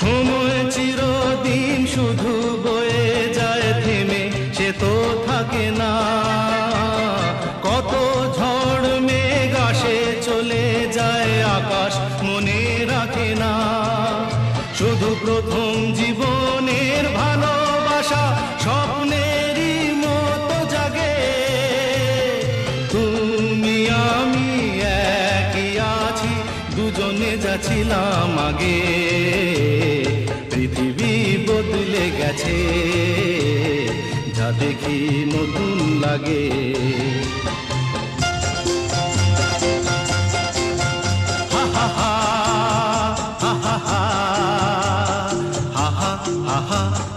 সময় চিরদিন শুধু বয়ে যায় থেমে, সে তো থাকে না। কত ঝড় মেঘ আসে চলে যায়, আকাশ মনে রাখে না। শুধু প্রথম জীবনের ভালোবাসা স্বপ্নেরই মতো জাগে। তুমি আমি একই আছি, দুজনে যাচ্ছিলাম আগে। পৃথিবী বদলে গেছে, যা দেখি নতুন লাগে। হা হা হা হা হা হা হা হা হা।